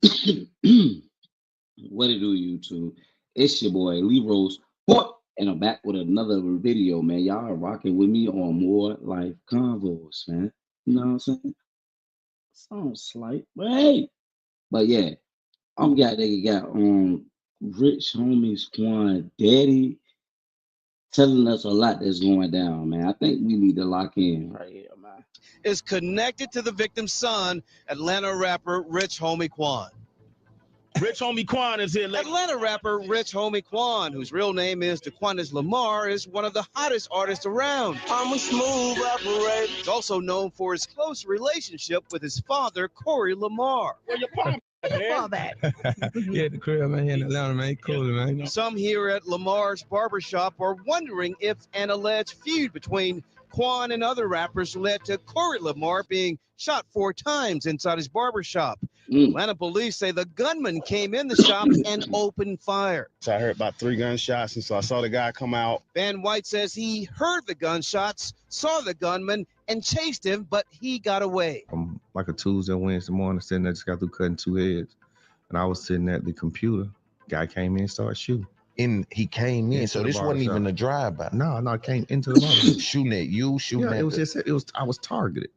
What it do, YouTube? It's your boy Lee Rose, and I'm back with another video, man. Y'all are rocking with me on more life convos, man. You know what I'm saying? Sounds slight, but hey. But yeah, got Rich Homies Quan Daddy telling us a lot that's going down, man. I think we need to lock in right here, man. Is connected to the victim's son, Atlanta rapper Rich Homie Quan. Rich Homie Quan is here. Atlanta rapper Rich Homie Quan, whose real name is Qaun'S Lamar, is one of the hottest artists around. I'm a smooth operator. He's also known for his close relationship with his father, Corey Lamar. Where your palm? That. Yeah, the crib, man, here in Atlanta, man. Cool, man. Some here at Lamar's Barbershop are wondering if an alleged feud between Quan and other rappers led to Corey Lamar being shot 4 times inside his barbershop. Atlanta police say the gunman came in the shop and opened fire. So I heard about 3 gunshots, and so I saw the guy come out. Van White says he heard the gunshots, saw the gunman, and chased him, but he got away. Like a Tuesday, Wednesday morning, sitting there, just got through cutting 2 heads. And I was sitting at the computer. Guy came in and started shooting. He came in, so this wasn't even a drive-by. No, it came into the barbershop. Shooting at you, shooting at I was targeted.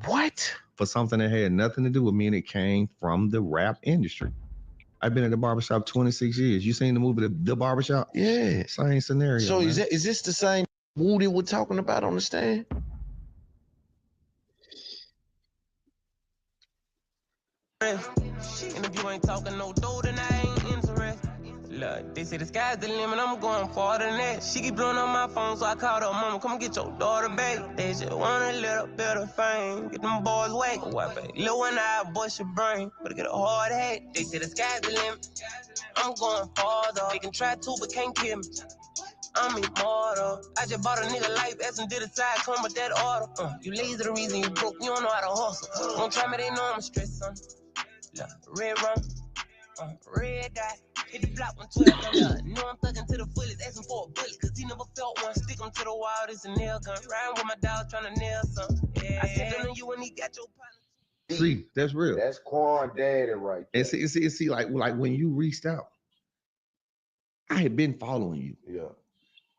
What? For something that had nothing to do with me, and it came from the rap industry. I've been at the barbershop 26 years. You seen the movie The Barbershop? Yeah. Same scenario. So man. is this the same Woody we're talking about on the stand? And if you ain't talking no dough, then I ain't interested. Look, they say the sky's the limit, I'm going farther than that. She keep blowing on my phone, so I called her mama, come get your daughter back. They just want a little bit of fame, get them boys whack. What, baby? Little one eye, bust your brain, better get a hard hat. They say the sky's the limit, I'm going farther. They can try to, but can't kill me. I'm immortal. I just bought a nigga life S and did a side come with that order. You lazy, the reason you broke, you don't know how to hustle. Don't try me, they know I'm stressed, son. Look, red rum, red dot. Hit the block 112. Know I'm thugging to the fullest, asking for a bullet, cause he never felt one. Stick him to the wall, this a nail gun. Riding with my dog trying to nail something. Yeah. I said, don't know you when he got your partner. See, that's real. That's Quan Daddy right there. And see, like when you reached out, I had been following you. Yeah.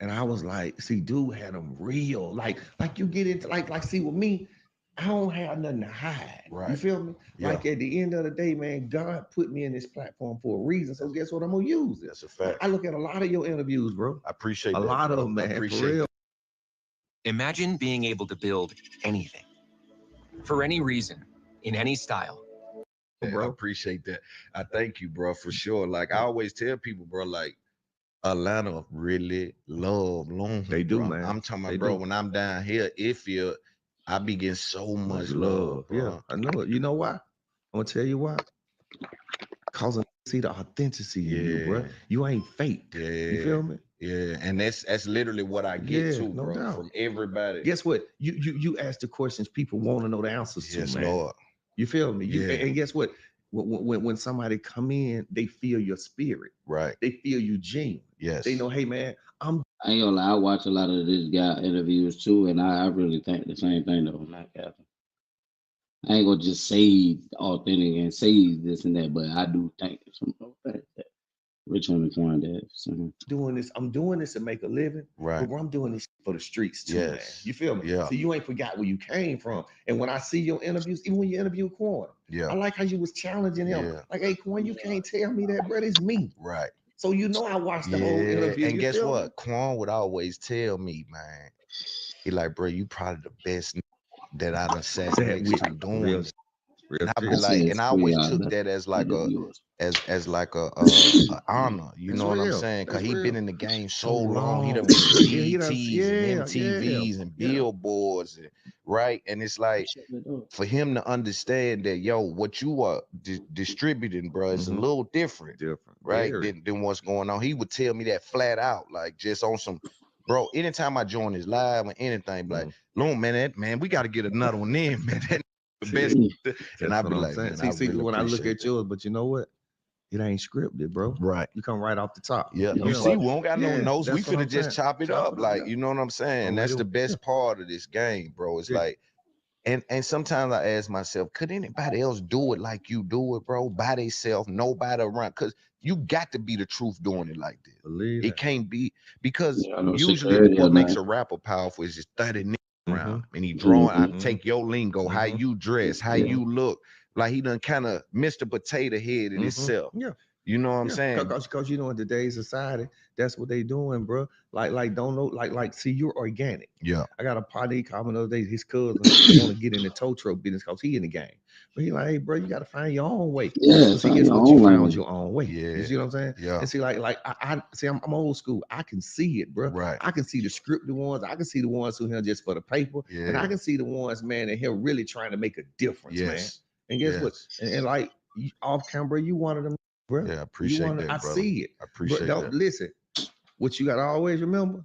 And I was like, see, dude had them real. Like you get into see with me, I don't have nothing to hide. Right. You feel me? Yeah. Like at the end of the day, man, God put me in this platform for a reason. So guess what? I'm gonna use it. That's a fact. I look at a lot of your interviews, bro. I appreciate a that. lot of them, man. I appreciate for real. Imagine being able to build anything for any reason, in any style. Yeah, bro. I appreciate that. I thank you, bro, for sure. Like I always tell people, bro, like Atlanta really love Long. They do, bro. man. I'm talking about, They bro, do. when I'm down here, I be getting so much love, bro. Yeah, I know it. You know why? I'm gonna tell you why. Cause I see the authenticity in you, bro. You ain't fake. Yeah. You feel me? Yeah, and that's literally what I get too, no bro, doubt. from everybody. Guess what? You ask the questions people want to know the answers to, Yes, man. Lord. You feel me? Yeah. And guess what? When somebody come in, they feel your spirit. Right. They feel you genuine. Yes. They know, hey man, I ain't gonna lie, I watch a lot of this guy interviews too, and I really think the same thing though, not Captain. I ain't gonna just say authentic and say this and that, but I do think some of that Rich Homie Quan Dad. I'm doing this to make a living. Right. But I'm doing this for the streets too, man. Yes. You feel me? Yeah. So you ain't forgot where you came from. And when I see your interviews, even when you interview Quan, Yeah. I like how you was challenging him. Yeah. Like, hey, Quan, you can't tell me that, bro. It's me. Right. So you know I watched the whole interview. And you guess feel what? me? Quan would always tell me, man, he like, bro, you probably the best that I done sat next to doing Real this. And I be shit. like, and I always took that as like as like a honor, you That's know what I'm real. saying? Cause That's he real. been in the game so So long. He long. done been Yeah, BETs and MTVs and billboards, and, right? And it's like for him to understand that, yo, what you are distributing, bro, is a little different, right? Than what's going on. He would tell me that flat out, like just on some, bro. Anytime I join his live or anything, like, Long, man, we got to get another one in, man. That the best. And I be like, man, see, when I look at yours, but you know what? It ain't scripted, bro. Right. You come right off the top. Yeah. You You know see, what? we don't got no notes. We that's what finna I'm just saying. chop it up. Like, you know what I'm saying? Oh, That's we the do. best part of this game, bro. It's like And sometimes I ask myself, could anybody else do it like you do it, bro? By themselves, nobody around. Because you got to be the truth doing it like this. Believe it can't be, because Yeah, I know usually security what or makes not. a rapper powerful is just 30 niggas around and he drawing. I Mm-hmm. take your lingo, how you dress, how Yeah. you look. Like he done kind of Mr. Potato Head in himself. Yeah. You know what I'm saying? Because you know, in today's society, that's what they doing, bro. Like don't know, see, you're organic. Yeah. I got a partner, he called me the other day, his cousin want to get in the tow truck business because he in the game. But he like, hey, bro, you got to find your own way. Yeah, So see, find guess your what? You own found lane. your own way. Yeah. You see what I'm saying? Yeah. And see, I see, I'm old school. I can see it, bro. Right. I can see the scripted ones. I can see the ones who here just for the paper. Yeah. And I can see the ones, man, that here really trying to make a difference, man. Yes. And guess what? And like off camera, you one of them, bro. Yeah, I appreciate that, I brother. see it. I appreciate But don't that. listen. What you gotta always remember,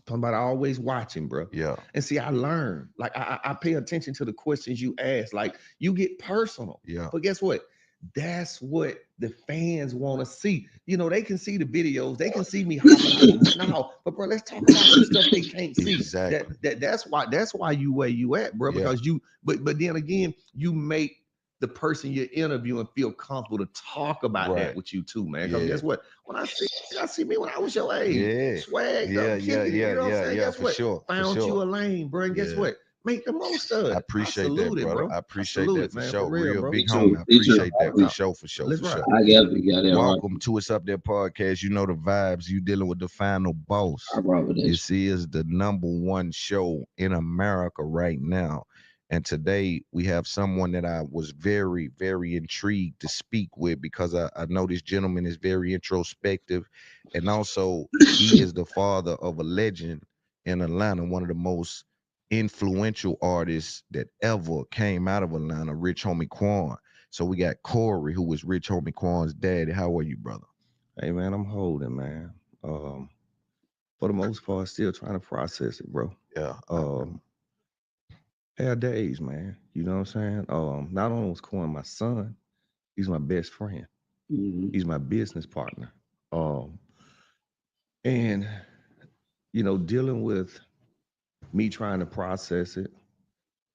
somebody always watching, bro. Yeah. And see, I learn. Like I pay attention to the questions you ask. Like you get personal. Yeah. But guess what? That's what the fans want to see. You know, they can see the videos, they can see me hopping out. No, but bro, let's talk about some stuff they can't see. Exactly. That's why you where you at, bro. Yeah. Because but then again, you make the person you're interviewing feel comfortable to talk about that with you too, man. Because guess what? When I see me when I was your age, swagged up, kicking it, you know what I'm saying? Guess for what? sure. Found you a lane, bro. And guess what? Make the most of it. I appreciate that, brother. Bro. I appreciate that for man, sure. for real, Real bro. big Me too. homie. I Me too. appreciate that for sure, for sure, Let's for sure. I definitely got it. Welcome to It's Up There podcast. You know the vibes. You dealing with the final boss. I rock with that. This is the #1 show in America right now. And today we have someone that I was very, very intrigued to speak with, because I know this gentleman is very introspective. And also he is the father of a legend in Atlanta, one of the most influential artists that ever came out of Atlanta, Rich Homie Qaun. So we got Corey, who was Rich Homie Quan's daddy. How are you, brother? Hey man, I'm holding, man. For the most part, still trying to process it, bro. Yeah. Had days, man. You know what I'm saying? Not only was Qaun my son, he's my best friend. He's my business partner. And you know, dealing with me trying to process it,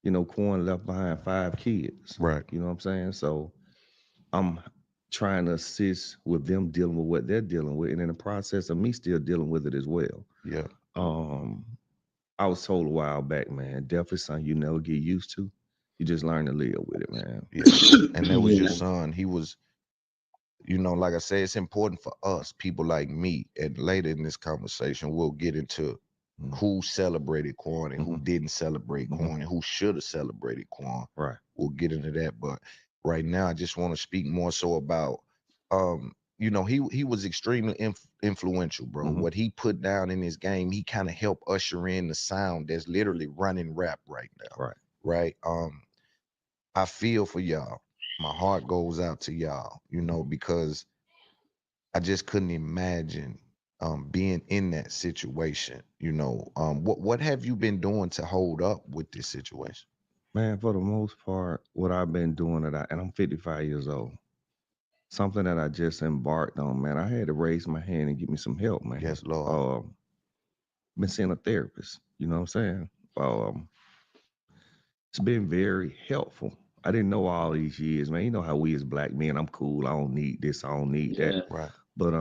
you know, Qaun left behind 5 kids. Right. You know what I'm saying? So I'm trying to assist with them dealing with what they're dealing with, and in the process of me still dealing with it as well. Yeah. I was told a while back, man, death is something you never get used to. You just learn to live with it, man. Yeah. And that was your son. He was, you know, like I said, it's important for us, people like me, and later in this conversation, we'll get into who celebrated Qaun and who didn't celebrate Qaun and who should have celebrated Qaun. Right. We'll get into that. But right now, I just want to speak more so about, you know, he was extremely influential, bro. What he put down in his game, he kind of helped usher in the sound that's literally running rap right now. Right. I feel for y'all. My heart goes out to y'all, you know, because I just couldn't imagine being in that situation. You know, what have you been doing to hold up with this situation? Man, for the most part, what I've been doing, and I'm 55 years old. Something that I just embarked on, man. I had to raise my hand and get me some help, man. Yes, Lord. Been seeing a therapist. You know what I'm saying? It's been very helpful. I didn't know all these years, man. You know how we as black men, I'm cool. I don't need this. I don't need that. Right. But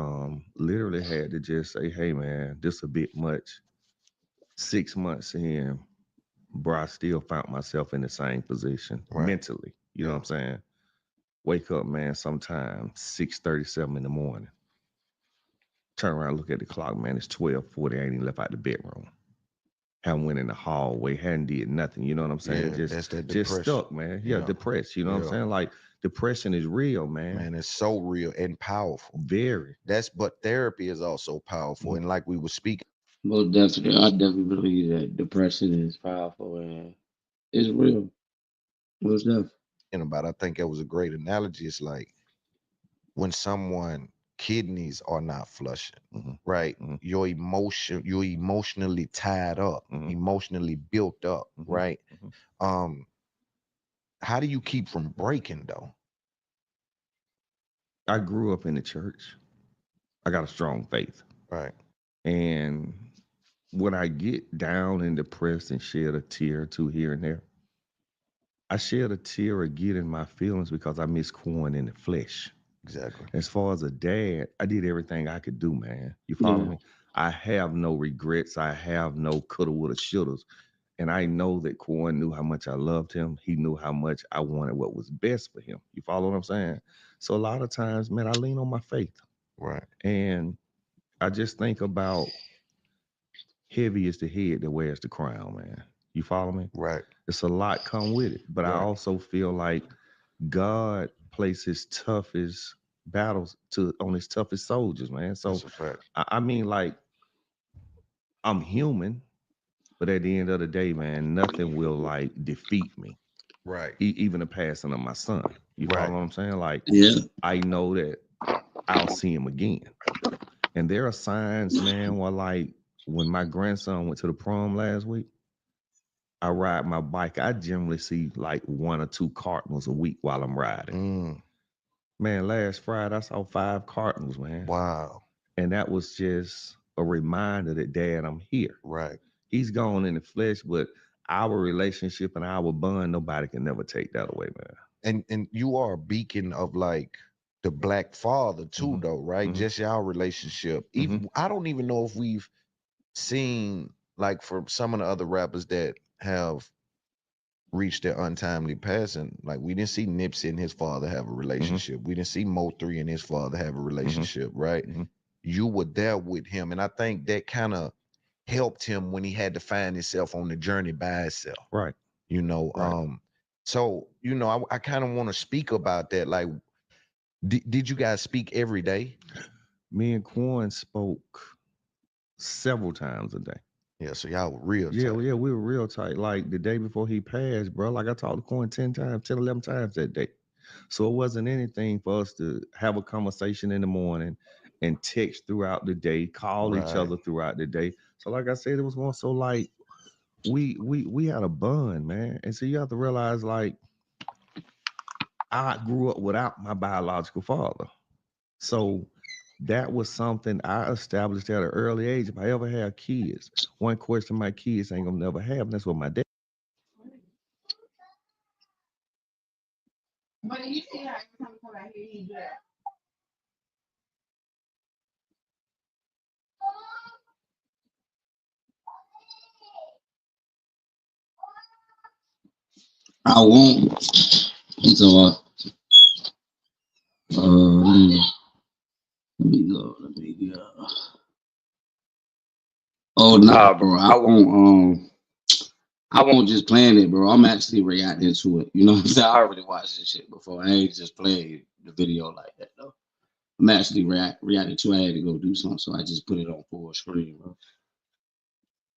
literally had to just say, hey, man, this a bit much. 6 months in, bro, I still found myself in the same position mentally. You know what I'm saying? Wake up, man, sometime 6:37 in the morning. Turn around, look at the clock, man. It's 12:40. I ain't even left out the bedroom. Haven't went in the hallway, hadn't did nothing. You know what I'm saying? Yeah, that's that just depression. stuck, man. Yeah, depressed. You know what I'm saying? Like depression is real, man. Man, it's so real and powerful. Very. But therapy is also powerful. And like we were speaking. Well, definitely, I definitely believe that depression is powerful and it's real. Most definitely. About, I think that was a great analogy. It's like when someone kidneys are not flushing, right? You're emotionally tied up, emotionally built up, right? How do you keep from breaking though? I grew up in the church. I got a strong faith. Right. And when I get down and depressed and shed a tear or two here and there, I shed a tear of getting my feelings because I miss Quan in the flesh. Exactly. As far as a dad, I did everything I could do, man. You follow me? I have no regrets. I have no coulda, woulda, shouldas. And I know that Quan knew how much I loved him. He knew how much I wanted what was best for him. You follow what I'm saying? So a lot of times, man, I lean on my faith. Right. And I just think about heavy is the head that wears the crown, man. You follow me? Right. It's a lot come with it. But I also feel like God placed his toughest battles on his toughest soldiers, man. So That's a fact. I mean, like, I'm human, but at the end of the day, man, nothing will like defeat me. Right. Even the passing of my son. You follow what I'm saying? Like, I know that I'll see him again. And there are signs, man, where like when my grandson went to the prom last week, I ride my bike. I generally see like 1 or 2 cardinals a week while I'm riding. Man, last Friday I saw 5 cardinals, man. Wow. And that was just a reminder that, Dad, I'm here. Right. He's gone in the flesh, but our relationship and our bond, nobody can never take that away, man. And you are a beacon of like the black father too, though, right? Just our relationship. Even I don't even know if we've seen, like, for some of the other rappers that have reached their untimely passing, like we didn't see Nipsey and his father have a relationship. We didn't see Mo3 and his father have a relationship, right? You were there with him, and I think that kind of helped him when he had to find himself on the journey by himself. Right. You know, so you know, I kind of want to speak about that. Like, did you guys speak every day? Me and Quan spoke several times a day. Yeah, so y'all were real tight. Yeah, we were real tight. Like the day before he passed, bro, like I talked to Quan 10 times, 10, 11 times that day. So it wasn't anything for us to have a conversation in the morning and text throughout the day, call each other throughout the day. So like I said, it was more so like we had a bond, man. And so you have to realize, like, I grew up without my biological father. So that was something I established at an early age. If I ever have kids, one question my kids ain't gonna never have, and that's what my dad. But you see how every time we come out here, he do that. I won't. He's a let me go. Let me go. Oh nah, bro. I won't just plan it, bro. I'm actually reacting to it. You know what I'm saying? I already watched this shit before. I ain't just played the video like that though. I'm actually reacting to it. I had to go do something, so I just put it on full screen, bro.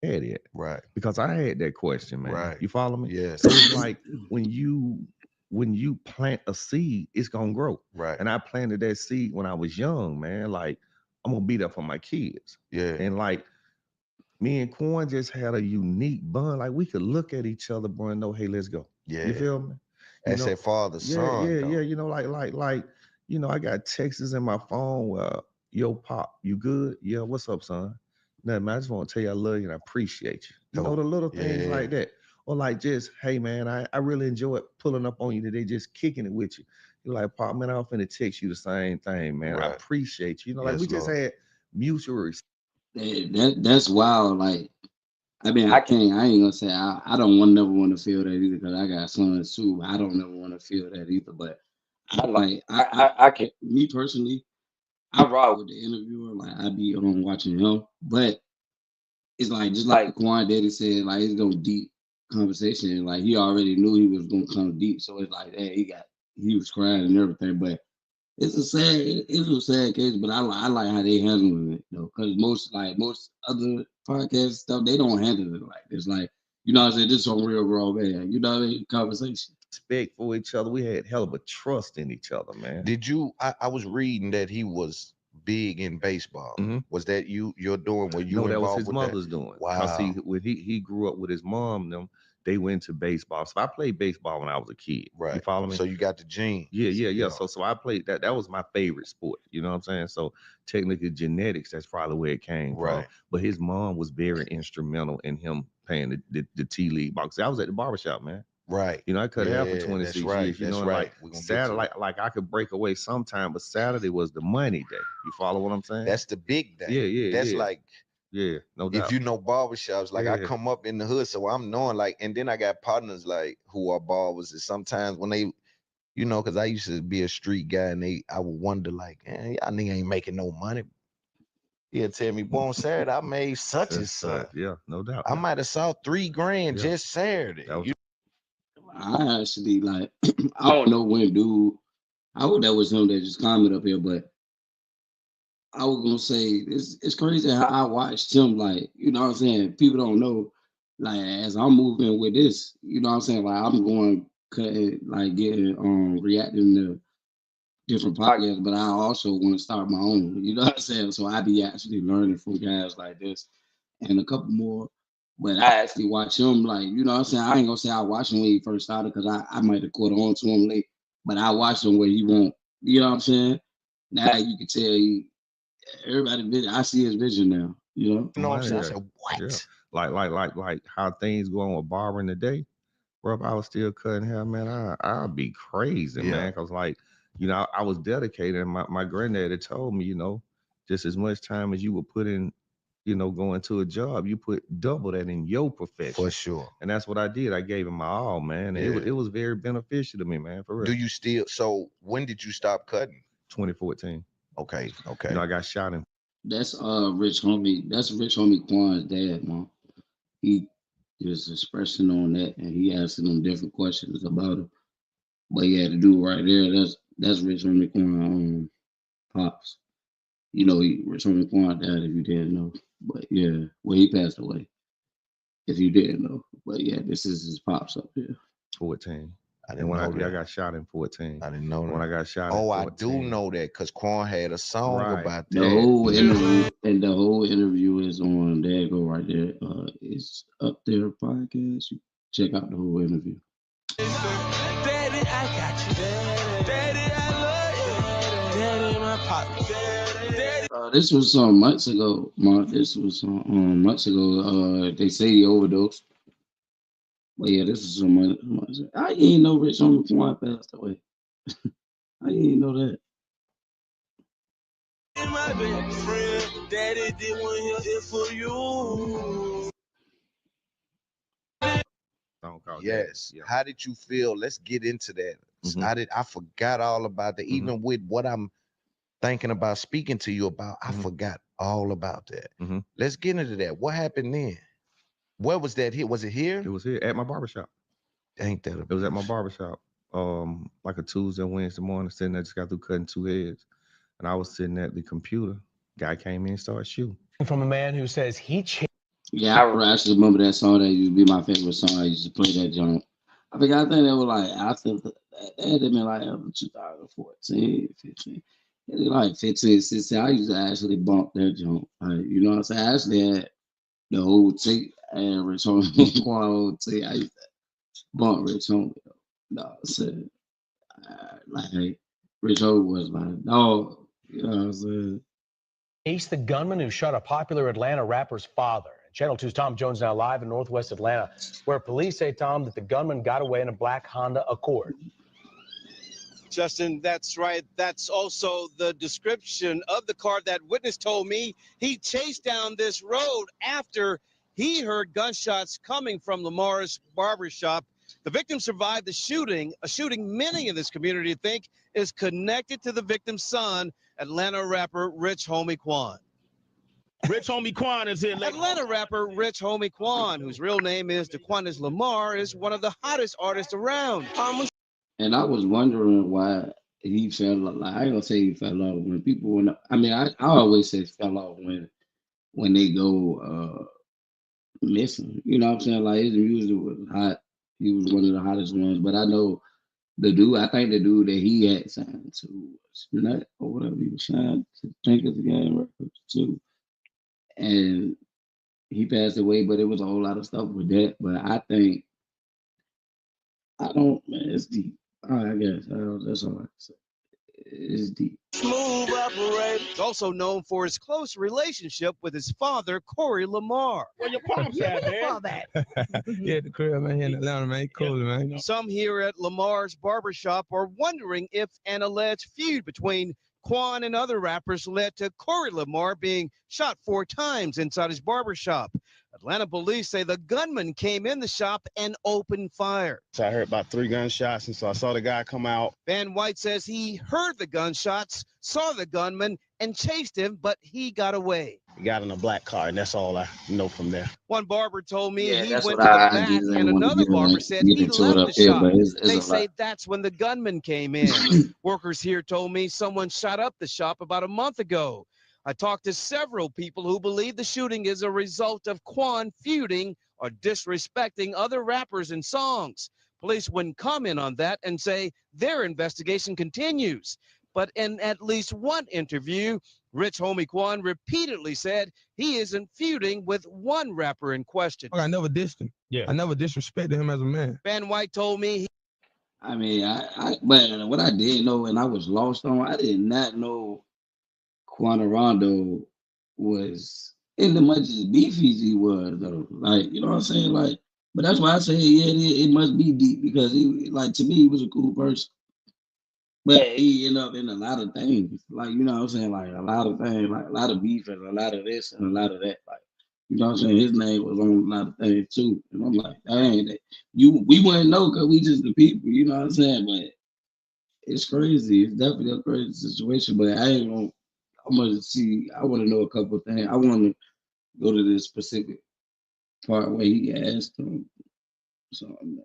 Had it. Right. Because I had that question, man. Right. You follow me? Yes. So it's like when you plant a seed, it's gonna grow. Right. And I planted that seed when I was young, man. Like, I'm gonna be there for my kids. Yeah. And like me and Quan just had a unique bond. Like we could look at each other, bro, and know, hey, let's go. Yeah. You feel me? That's that father son. Yeah. You know, like, you know, I got texts in my phone where, yo, Pop, you good? Yeah, what's up, son? Nothing, man. I just want to tell you I love you and I appreciate you. You know, the little things like that. Or like just, hey man, I really enjoyed pulling up on you today, just kicking it with you. You're like, Pop, man, I'm finna text you the same thing, man. I appreciate you. You know, like we just had mutual respect. That's wild. Like, I mean, I ain't gonna say I don't never want to feel that either because I got sons too. I don't never want to feel that either. But I can, me personally, I ride with the interviewer. Like I be on watching him, but it's like just like Quan Daddy said, like it's gonna deep conversation. Like he already knew he was gonna come deep, so it's like, hey, he was crying and everything. But it's a sad case. But I like how they handling it though, because most other podcast stuff they don't handle it like this. Like, you know what I'm saying, this is some real raw man. You know what I mean? Conversation. Respect for each other. We had hell of a trust in each other, man. Did you? I was reading that he was big in baseball. Was that you're doing? Were you no, that involved was his with mother's that? doing. Wow. When he grew up with his mom, them they went to baseball. So I played baseball when I was a kid. Right. You follow me? So you got the gene. Yeah. So I played that. That was my favorite sport. You know what I'm saying? So technically genetics, that's probably where it came from. But his mom was very instrumental in him playing the T League box. I was at the barbershop, man. Right. You know, I cut hair for Yeah, 26 that's right. years. You That's know, and right. like We're gonna get to Saturday, it. like I could break away sometime, but Saturday was the money day. You follow what I'm saying? That's the big day. Yeah, That's yeah. like, Yeah, no doubt. if you know barbershops, like I Yeah. come up in the hood, so I'm knowing like, and then I got partners like who are barbers, and sometimes when they, you know, because I used to be a street guy, and I would wonder like, y'all nigga ain't making no money. He'll tell me, boy, on Saturday I made such and such. Yeah, no doubt. I might have saw $3 grand just Saturday. That was I actually like I don't know when dude. I hope that was him that just commented up here, but I was gonna say it's crazy how I watched him. Like, you know what I'm saying? People don't know. Like, as I'm moving with this, you know what I'm saying? Like, I'm going cutting, like getting reacting to different podcasts, but I also want to start my own. You know what I'm saying? So I be actually learning from guys like this and a couple more. But I actually watch him, like, you know what I'm saying? I ain't gonna say I watched him when he first started because I might have caught on to him late, but I watched him where he won't. You know what I'm saying? Now you can tell everybody, I see his vision now. You know? You know what I'm saying? I said, what? Yeah. Like how things going with barbering today, bro. If I was still cutting hair, man, I'd be crazy, man. Cause like, you know, I was dedicated, and my granddad had told me, you know, just as much time as you would put in, you know, going to a job, you put double that in your profession. For sure. And that's what I did. I gave him my all, man. And it was very beneficial to me, man. For real. Do you still? So when did you stop cutting? 2014. Okay. You know, I got shot in. That's rich homie. That's rich homie Qaun'S dad, man. He is expressing on that, and he asking them different questions about it. But yeah, the dude right there, that's rich homie Qaun'S pops. You know, rich homie Qaun'S dad. If you didn't know, but yeah, well, he passed away. If you didn't know, but yeah, this is his pops up here. 14. I And didn't when know that. I got shot in 14. I didn't know that. When I got shot Oh, in I 14. do know that because Qaun'S had a song about that. The whole interview and the whole interview is on. There you go, right there. It's up there podcast. Check out the whole interview. Daddy, I got you. Daddy, I love you. Daddy, my pop. Daddy. This was some months ago. This was some months ago. They say he overdosed. But yeah, this is some months ago. I didn't know Rich Homie Qaun'S passed away. I didn't know that. My best friend, Daddy did one here for you. Yes. Yeah. How did you feel? Let's get into that. I forgot all about that. Even with what I'm thinking about speaking to you about, I forgot all about that. Let's get into that. What happened then? Where was that here? Was it here? It was here at my barbershop. Ain't that It was at my barbershop. Like a Tuesday, Wednesday morning, sitting there, just got through cutting 2 heads. And I was sitting at the computer. Guy came in and started shooting. From a man who says he changed. Yeah, I actually remember that song. That used to be my favorite song. I used to play that jump. I think that was like after that had been like 2014, 15. It was like 15, 16. I used to actually bump that jump. Like, you know what I'm saying? I actually had the whole tape and Rich Homie whole tape. I used to bump Rich Homie. No, I said like Rich Homie was my dog. You know what I'm saying? Ace, the gunman who shot a popular Atlanta rapper's father. Channel 2's Tom Jones now live in Northwest Atlanta, where police say, Tom, that the gunman got away in a black Honda Accord. Justin, that's right. That's also the description of the car that witness told me. He chased down this road after he heard gunshots coming from Lamar's barbershop. The victim survived the shooting, a shooting many in this community think is connected to the victim's son, Atlanta rapper Rich Homie Qaun'S. Rich Homie Qaun'S is here. Atlanta rapper Rich Homie Qaun'S, whose real name is DeQuantis Lamar, is one of the hottest artists around. And I was wondering why he fell like I ain't gonna say he fell off when people went up. I mean, I always say fell off when they go missing. You know what I'm saying? Like his music was hot. He was one of the hottest ones. But I know I think the dude that he had signed to was Nut or whatever he was signed to Thinkers Game Records too. And he passed away, but it was a whole lot of stuff with that. But I think man, it's deep. I guess that's all I can say. it's deep. Smooth operator. He's also known for his close relationship with his father, Corey Lamar. Where your pops at, man? Yeah, the crib, man, here in Atlanta, man. Cool, man. Some here at Lamar's Barbershop are wondering if an alleged feud between Qaun'S and other rappers led to Corey Lamar being shot 4 times inside his barbershop. Atlanta police say the gunman came in the shop and opened fire. So I heard about 3 gunshots, and so I saw the guy come out. Van White says he heard the gunshots, saw the gunman, and chased him, but he got away. He got in a black car, and that's all I know from there. One barber told me he that's went what to the I back, just and ain't wanna another get barber like- said get he into it left up the here, shop. but it's They a say lot. that's when the gunman came in. Workers here told me someone shot up the shop about a month ago. I talked to several people who believe the shooting is a result of Qaun'S feuding or disrespecting other rappers and songs. Police wouldn't comment on that and say their investigation continues. But in at least one interview, Rich Homie Qaun'S repeatedly said he isn't feuding with one rapper in question. I never dissed him. Yeah. I never disrespected him as a man. Van White told me I mean, but what I did know and I was lost on, I did not know Rondo was in the much as beefy as he was though. Like, you know what I'm saying? Like, but that's why I say, yeah, it must be deep because he, like, to me, he was a cool person. But he ended up in a lot of things. Like, you know what I'm saying? Like a lot of things, like a lot of beef and a lot of this and a lot of that. Like, you know what I'm saying? His name was on a lot of things too. And I'm like, dang, we wouldn't know because we just the people, you know what I'm saying? But it's crazy. It's definitely a crazy situation. But I ain't gonna I'm gonna see. I want to know a couple of things. I want to go to this specific part where he asked him something.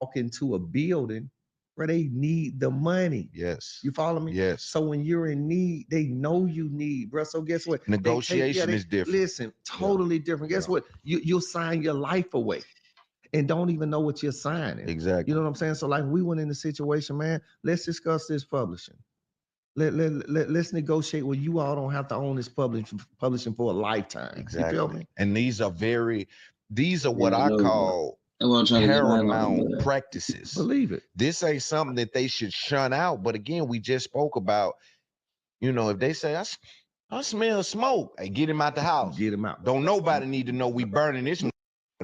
Walk into a building where they need the money. Yes. You follow me? Yes. So when you're in need, they know you need, bro. So guess what? Negotiation is different. Listen, totally different. Guess what? You'll sign your life away and don't even know what you're signing. Exactly. You know what I'm saying? So like we went in the situation, man. Let's discuss this publishing. Let's negotiate where you all don't have to own this publishing for a lifetime. Exactly. You feel me? And these are what I call paramount practices. Believe it. This ain't something that they should shun out. But again, we just spoke about, you know, if they say I smell smoke, hey, get him out the house. Get him out. Don't nobody need to know we burning this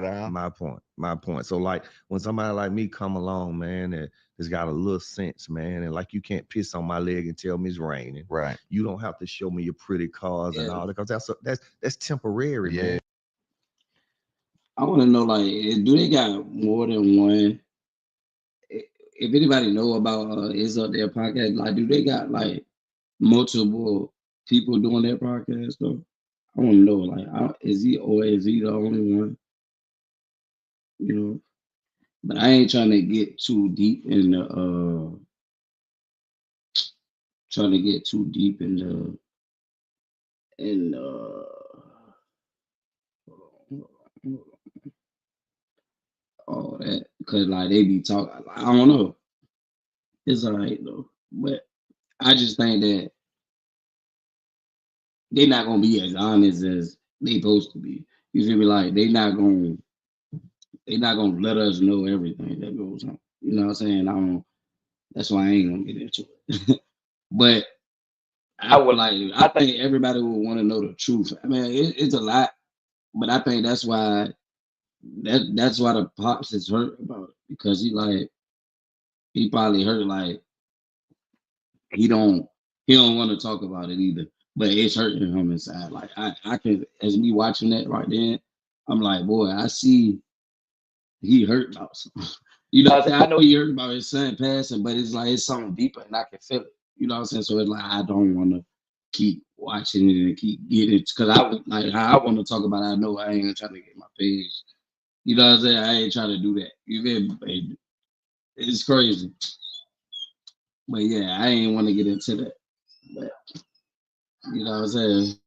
down. My point. So like when somebody like me come along, man, that's got a little sense, man, and like you can't piss on my leg and tell me it's raining. Right. You don't have to show me your pretty cars and all that, because that's temporary, man. I want to know, like, do they got more than one? If anybody know about Is Up Their podcast, like, do they got like multiple people doing their podcast though? I want to know, like, is he the only one? You know, but I ain't trying to get too deep in the all that, because like they be talking. I don't know. It's all right though, but I just think that they're not gonna be as honest as they supposed to be. You feel me? Like they're not gonna let us know everything that goes on. You know what I'm saying? That's why I ain't gonna get into it. But I think everybody would want to know the truth. I mean, it's a lot, but I think that's why the pops is hurt about it, because he probably hurt, like he don't want to talk about it either, but it's hurting him inside. Like I can, as me watching that right then, I'm like, boy, I see he hurt about something. You know what I'm saying? I know he hurt about his son passing, but it's like it's something deeper and I can feel it. You know what I'm saying? So it's like I don't want to keep watching it and keep getting it, because I want to talk about it. I know I ain't trying to get my page. You know what I'm saying? I ain't trying to do that. You feel me, baby? It's crazy. But yeah, I ain't want to get into that. But you know what I'm saying?